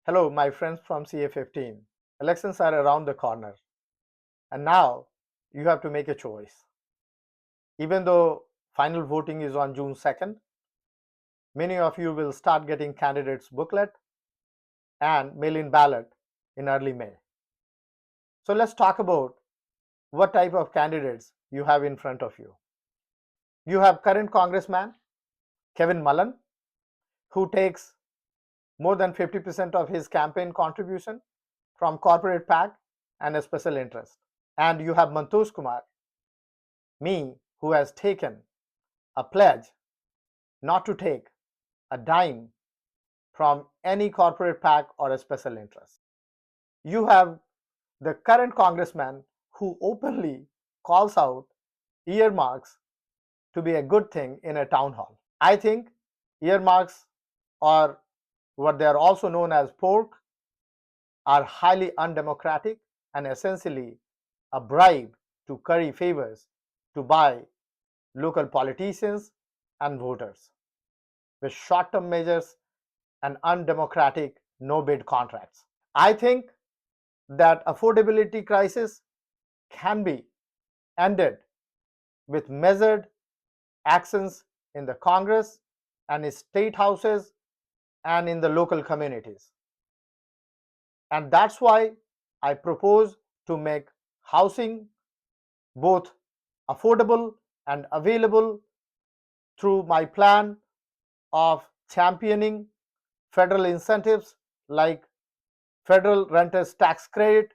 Hello, my friends from CA15. Elections are around the corner, and now you have to make a choice. Even though final voting is on June 2nd, many of you will start getting candidates' booklet and mail-in ballot in early May. So let's talk about what type of candidates you have in front of you. You have current Congressman Kevin Mullin, who takes more than 50% of his campaign contribution from corporate PAC and a special interest. And you have Mantosh Kumar, me, who has taken a pledge not to take a dime from any corporate PAC or a special interest. You have the current congressman who openly calls out earmarks to be a good thing in a town hall. I think earmarks, or what they are also known as pork, are highly undemocratic and essentially a bribe to curry favors to buy local politicians and voters with short-term measures and undemocratic no-bid contracts. I think that affordability crisis can be ended with measured actions in the Congress and in state houses and in the local communities. And that's why I propose to make housing both affordable and available through my plan of championing federal incentives like federal renters tax credit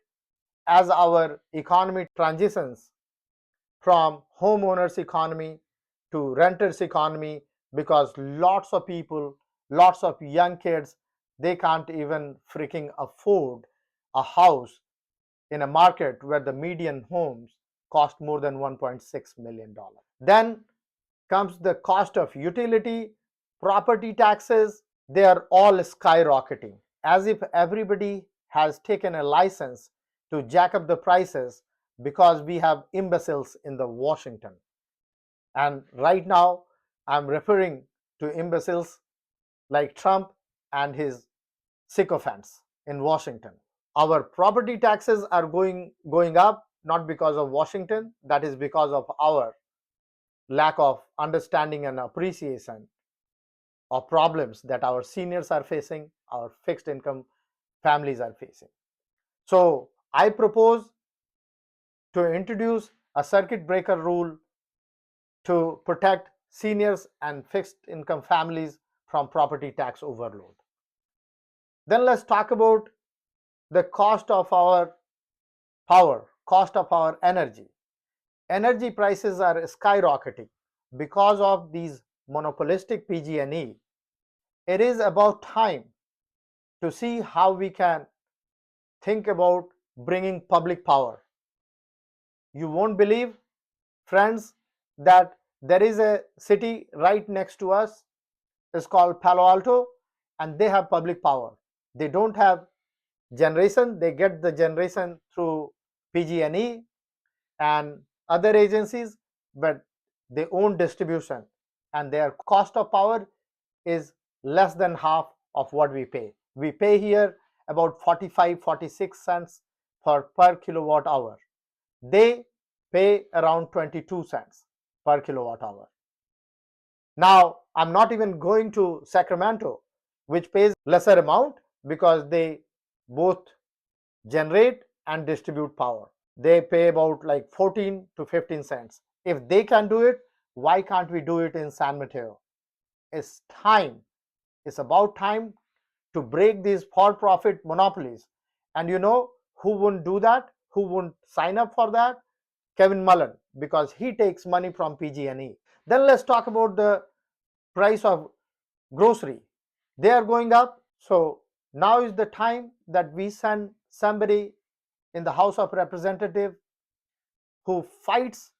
as our economy transitions from homeowners economy to renters economy, because lots of people, lots of young kids, they can't even freaking afford a house in a market where the median homes cost more than $1.6 million. Then comes the cost of utility, property taxes. They are all skyrocketing, as if everybody has taken a license to jack up the prices because we have imbeciles in the Washington. And right now I'm referring to imbeciles like Trump and his sycophants in Washington. Our property taxes are going up, not because of Washington, that is because of our lack of understanding and appreciation of problems that our seniors are facing, our fixed income families are facing. So I propose to introduce a circuit breaker rule to protect seniors and fixed income families from property tax overload. Then let's talk about the cost of our power, cost of our energy. Energy prices are skyrocketing because of these monopolistic PG&E. It is about time to see how we can think about bringing public power. You won't believe, friends, that there is a city right next to us. It's called Palo Alto, and they have public power. They don't have generation. They get the generation through PG&E and other agencies, but they own distribution, and their cost of power is less than half of what we pay. We pay here about 45-46 cents per kilowatt hour. They pay around 22 cents per kilowatt hour. Now, I'm not even going to Sacramento, which pays lesser amount because they both generate and distribute power. They pay about like 14 to 15 cents. If they can do it, why can't we do it in San Mateo? It's time. It's about time to break these for-profit monopolies. And you know who wouldn't do that? Who wouldn't sign up for that? Kevin Mullin, because he takes money from PG&E. Then let's talk about the price of grocery. They are going up. So now is the time that we send somebody in the House of Representatives who fights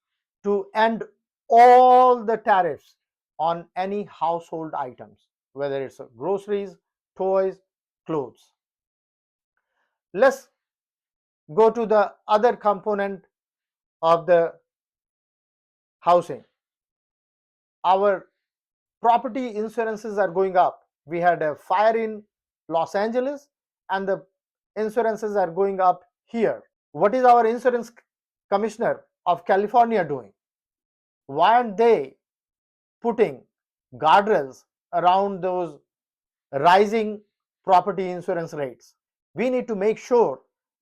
to end all the tariffs on any household items, whether it's groceries, toys, clothes. Let's go to the other component of the housing. Our property insurances are going up. We had a fire in Los Angeles and the insurances are going up here. What is our insurance commissioner of California doing? Why aren't they putting guardrails around those rising property insurance rates? We need to make sure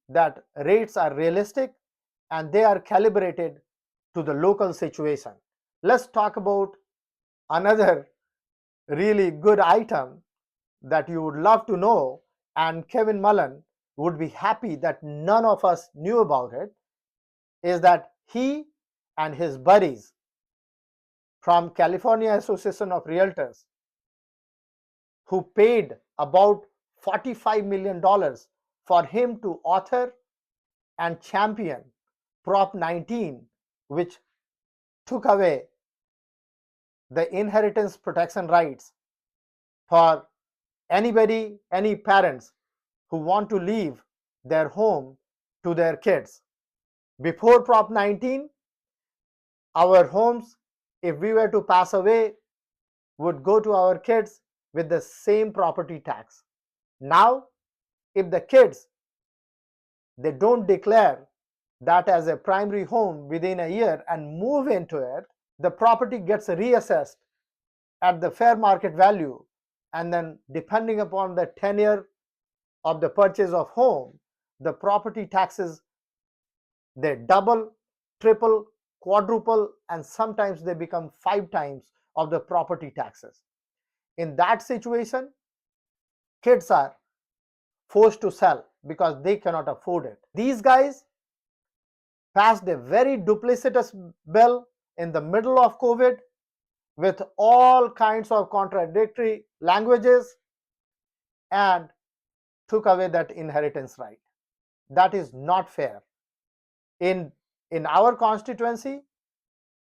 that rates are realistic and they are calibrated to the local situation. Let's talk about another really good item that you would love to know, and Kevin Mullin would be happy that none of us knew about it, is that he and his buddies from California Association of Realtors, who paid about $45 million for him to author and champion Prop 19, which took away the inheritance protection rights for anybody, any parents who want to leave their home to their kids. Before Prop 19, our homes, if we were to pass away, would go to our kids with the same property tax. Now, if the kids, they don't declare that as a primary home within a year and move into it, the property gets reassessed at the fair market value, and then depending upon the tenure of the purchase of home, the property taxes, they double, triple, quadruple, and sometimes they become 5 times of the property taxes. In that situation, kids are forced to sell because they cannot afford it. These guys passed a very duplicitous bill in the middle of COVID with all kinds of contradictory languages and took away that inheritance right. That is not fair. In our constituency,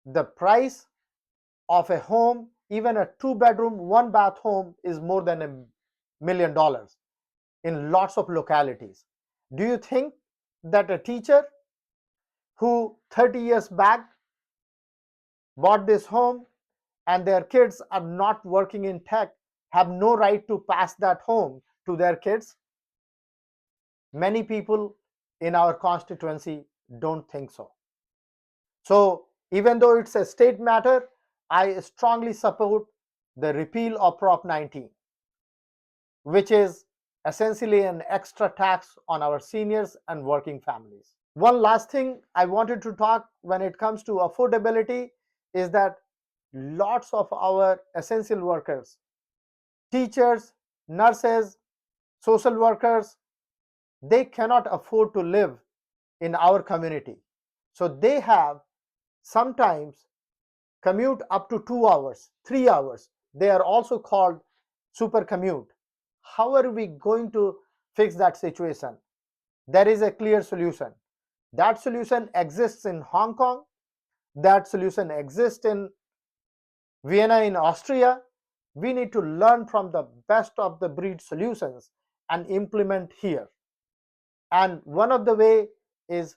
the price of a home, even a 2-bedroom, 1-bath home, is more than $1 million in lots of localities. Do you think that a teacher who 30 years back bought this home and their kids are not working in tech have no right to pass that home to their kids? Many people in our constituency don't think so. So even though it's a state matter, I strongly support the repeal of Prop 19, which is essentially an extra tax on our seniors and working families. One last thing I wanted to talk when it comes to affordability is that lots of our essential workers, teachers, nurses, social workers, they cannot afford to live in our community. So they have sometimes commute up to 2 hours, 3 hours. They are also called super commute. How are we going to fix that situation? There is a clear solution. That solution exists in Hong Kong. That solution exists in Vienna in Austria. We need to learn from the best of the breed solutions and implement here. And one of the way is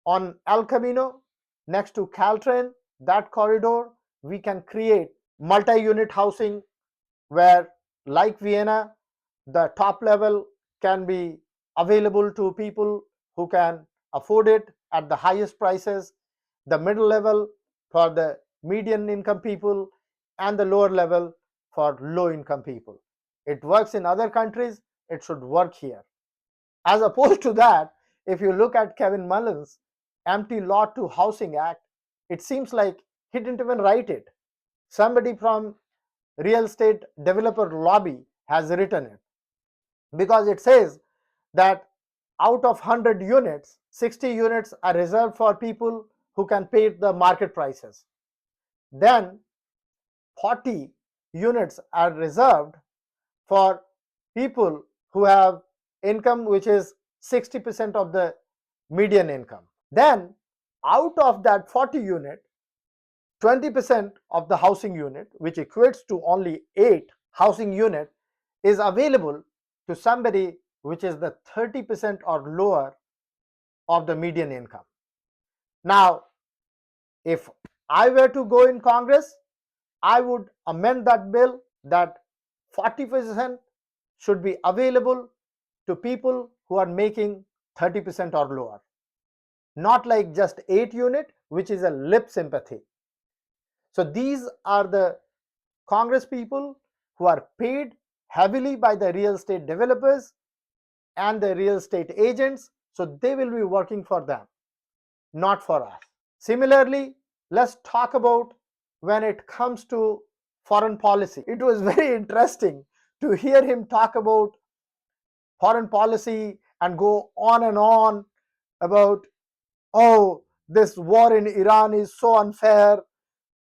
on El Camino, next to Caltrain, that corridor, we can create multi-unit housing where, like Vienna, the top level can be available to people who can afford it at the highest prices, the middle level for the median income people, and the lower level for low income people. It works in other countries, it should work here. As opposed to that, if you look at Kevin Mullin's Empty Lot to Housing Act, it seems like he didn't even write it. Somebody from real estate developer lobby has written it, because it says that out of 100 units, 60 units are reserved for people who can pay the market prices. Then 40 units are reserved for people who have income which is 60% of the median income. Then out of that 40 unit, 20% of the housing unit, which equates to only 8 housing unit, is available to somebody which is the 30% or lower of the median income. Now, if I were to go in Congress, I would amend that bill that 40% should be available to people who are making 30% or lower, not like just 8 unit, which is a lip sympathy. So these are the Congress people who are paid heavily by the real estate developers and the real estate agents, so they will be working for them, not for us. Similarly, let's talk about when it comes to foreign policy. It was very interesting to hear him talk about foreign policy and go on and on about, oh, this war in Iran is so unfair,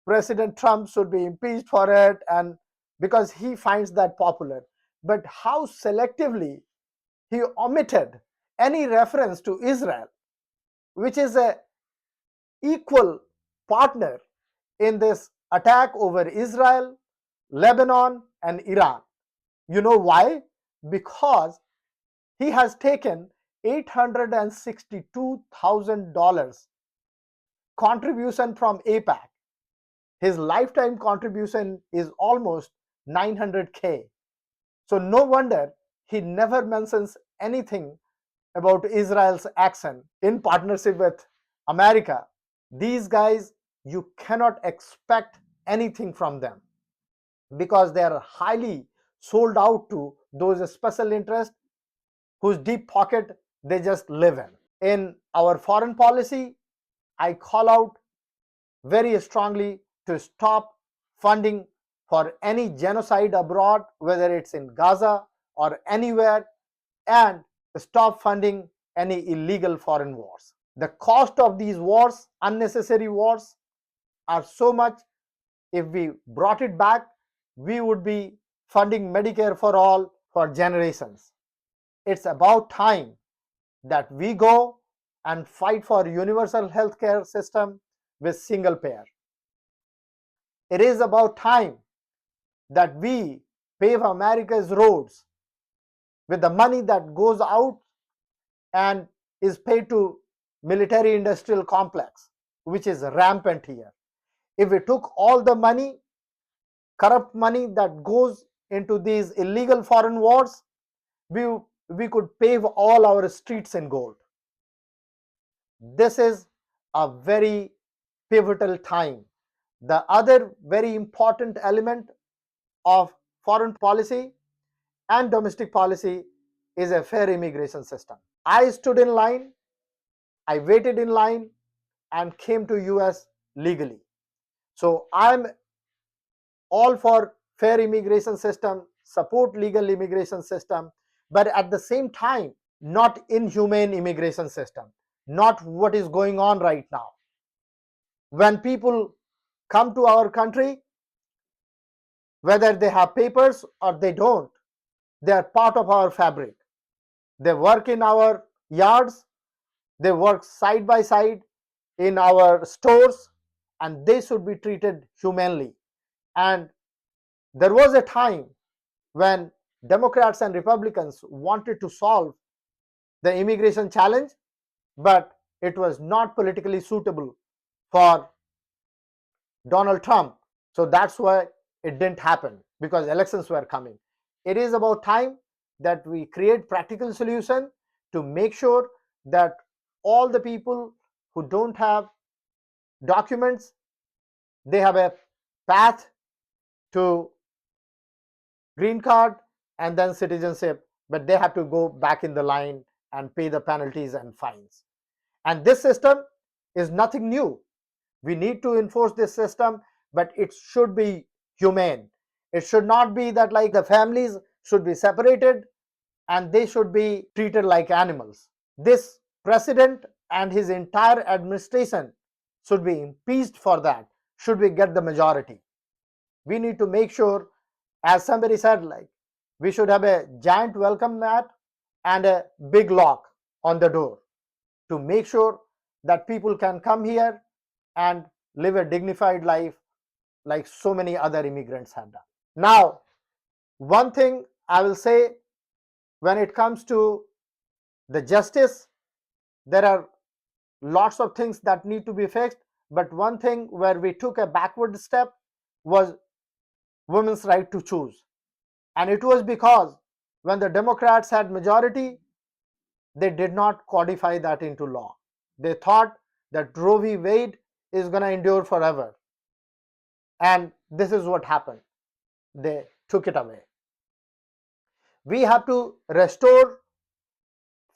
President Trump should be impeached for it, and because he finds that popular. But how selectively he omitted any reference to Israel, which is a equal partner in this attack over Israel, Lebanon, and Iran. You know why? Because he has taken $862,000 contribution from APAC. His lifetime contribution is almost 900K. So no wonder he never mentions anything about Israel's action in partnership with America. These guys, you cannot expect anything from them because they are highly sold out to those special interests whose deep pocket they just live in. In our foreign policy, I call out very strongly to stop funding for any genocide abroad, whether it's in Gaza or anywhere, and stop funding any illegal foreign wars. The cost of these wars, unnecessary wars, are so much. If we brought it back, we would be funding Medicare for all for generations. It's about time that we go and fight for universal healthcare system with single payer. It is about time that we pave America's roads with the money that goes out and is paid to military industrial complex, which is rampant here. If we took all the money, corrupt money that goes into these illegal foreign wars, we could pave all our streets in gold. This is a very pivotal time. The other very important element of foreign policy and domestic policy is a fair immigration system. I stood in line, I waited in line and came to US legally. So I'm all for fair immigration system, support legal immigration system, but at the same time, not inhumane immigration system, not what is going on right now. When people come to our country, whether they have papers or they don't, they are part of our fabric. They work in our yards, they work side by side in our stores, and they should be treated humanely. And there was a time when Democrats and Republicans wanted to solve the immigration challenge, but it was not politically suitable for Donald Trump. So that's why it didn't happen, because elections were coming. It is about time that we create practical solution to make sure that all the people who don't have documents, they have a path to green card and then citizenship, but they have to go back in the line and pay the penalties and fines. And this system is nothing new. We need to enforce this system, but it should be humane. It should not be that like the families should be separated and they should be treated like animals. This president and his entire administration should be impeached for that, should we get the majority. We need to make sure, as somebody said, like we should have a giant welcome mat and a big lock on the door to make sure that people can come here and live a dignified life like so many other immigrants have done. Now, one thing I will say, when it comes to the justice, there are lots of things that need to be fixed, but one thing where we took a backward step was women's right to choose. And it was because when the Democrats had majority, they did not codify that into law. They thought that Roe v. Wade is going to endure forever. And this is what happened. They took it away. We have to restore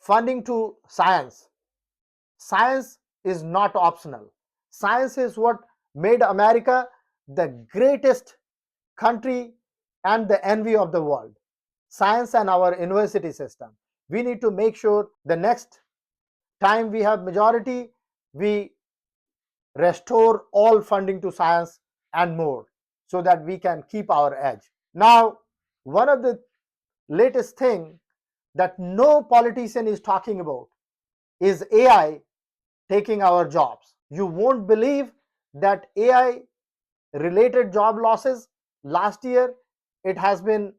funding to science. Science is not optional. Science is what made America the greatest country and the envy of the world. Science and our university system. We need to make sure the next time we have majority, we restore all funding to science and more so that we can keep our edge. Now, one of the latest thing that no politician is talking about is AI taking our jobs. You won't believe that AI related job losses last year, it has been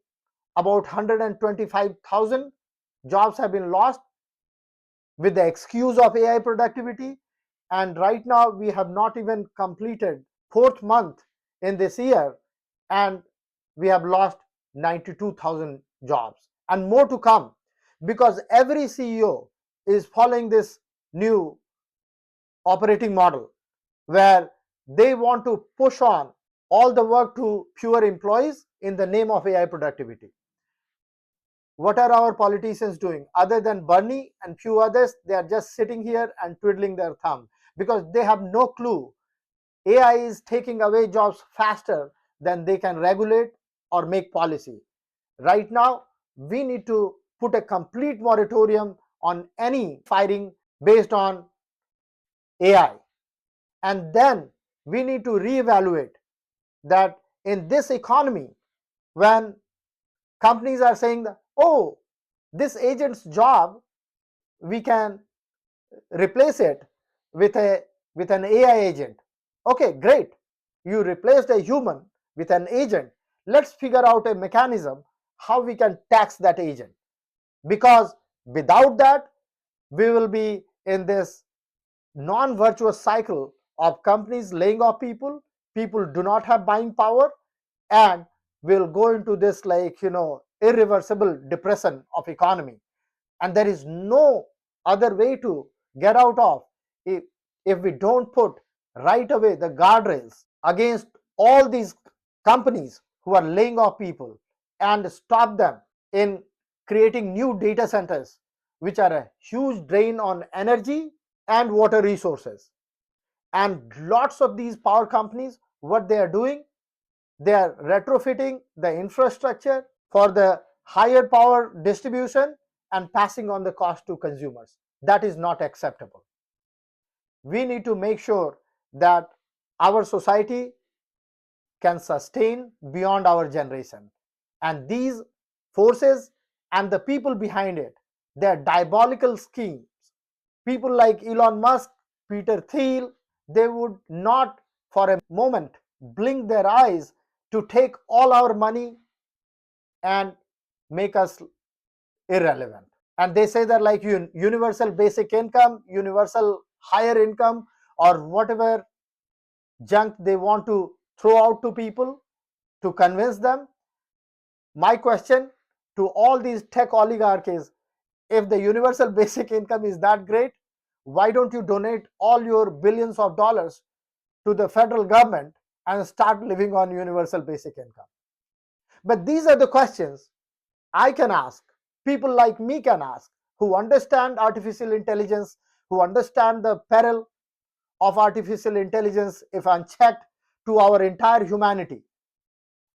about 125,000 jobs have been lost with the excuse of AI productivity. And right now we have not even completed fourth month in this year, and we have lost 92,000 jobs and more to come, because every CEO is following this new operating model where they want to push on all the work to fewer employees in the name of AI productivity. What are our politicians doing? Other than Bernie and few others, they are just sitting here and twiddling their thumb because they have no clue. AI is taking away jobs faster than they can regulate or make policy. Right now, we need to put a complete moratorium on any firing based on AI. And then we need to reevaluate that in this economy, when companies are saying that, oh, this agent's job, we can replace it with an AI agent. Okay, great. You replaced a human with an agent. Let's figure out a mechanism how we can tax that agent. Because without that, we will be in this non-virtuous cycle of companies laying off people. People do not have buying power, and we'll go into this irreversible depression of economy. And there is no other way to get out of if we don't put right away the guardrails against all these companies who are laying off people and stop them in creating new data centers, which are a huge drain on energy and water resources. And lots of these power companies, what they are doing, they are retrofitting the infrastructure for the higher power distribution and passing on the cost to consumers. That is not acceptable. We need to make sure that our society can sustain beyond our generation. And these forces and the people behind it, they are diabolical schemes. People like Elon Musk, Peter Thiel, they would not for a moment blink their eyes to take all our money and make us irrelevant. And they say that like universal basic income, universal higher income, or whatever junk they want to throw out to people to convince them. My question to all these tech oligarchs is, if the universal basic income is that great, why don't you donate all your billions of dollars to the federal government and start living on universal basic income? But these are the questions I can ask, people like me can ask, who understand artificial intelligence, who understand the peril of artificial intelligence if unchecked to our entire humanity.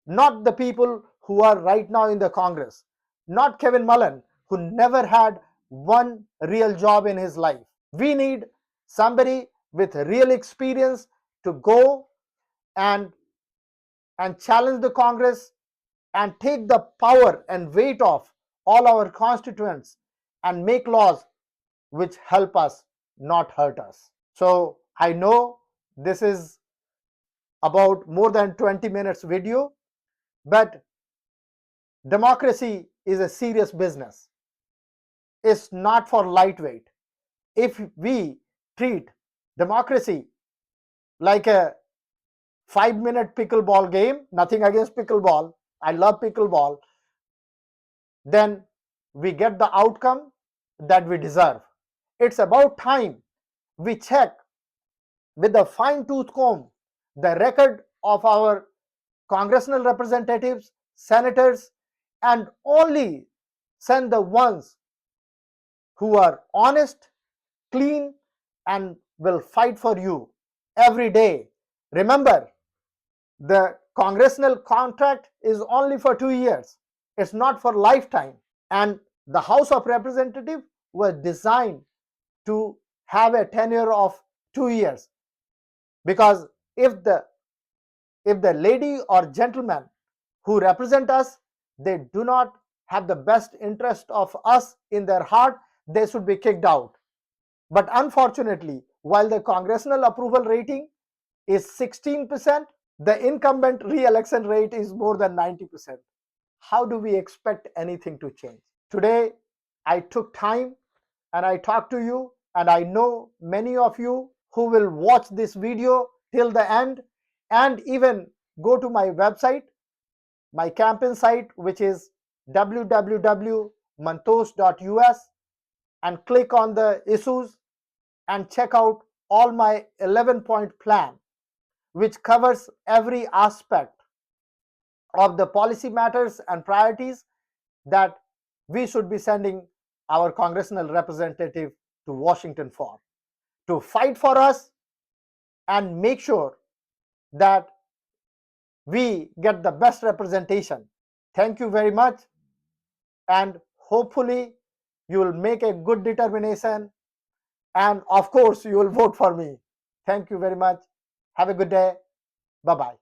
Not the people who are right now in the Congress, not Kevin Mullin, who never had one real job in his life. We need somebody with real experience to go and challenge the Congress and take the power and weight of all our constituents and make laws which help us, not hurt us. So I know this is about more than 20 minutes video, but democracy is a serious business. It's not for lightweight. If we treat democracy like a 5-minute pickleball game, nothing against pickleball, I love pickleball, then we get the outcome that we deserve. It's about time we check with a fine tooth comb the record of our congressional representatives, senators, and only send the ones who are honest, clean, and will fight for you every day. Remember, the congressional contract is only for 2 years. It's not for lifetime. And the House of Representatives was designed to have a tenure of 2 years, because if the lady or gentleman who represent us, they do not have the best interest of us in their heart, they should be kicked out. But unfortunately, while the congressional approval rating is 16%, the incumbent re-election rate is more than 90%. How do we expect anything to change? Today, I took time and I talked to you, and I know many of you who will watch this video till the end and even go to my website, my campaign site, which is www.mantosh.us, and click on the issues and check out all my 11-point plan, which covers every aspect of the policy matters and priorities that we should be sending our congressional representative to Washington for, to fight for us and make sure that we get the best representation. Thank you very much, and hopefully you will make a good determination, and of course you will vote for me. Thank you very much. Have a good day. Bye bye.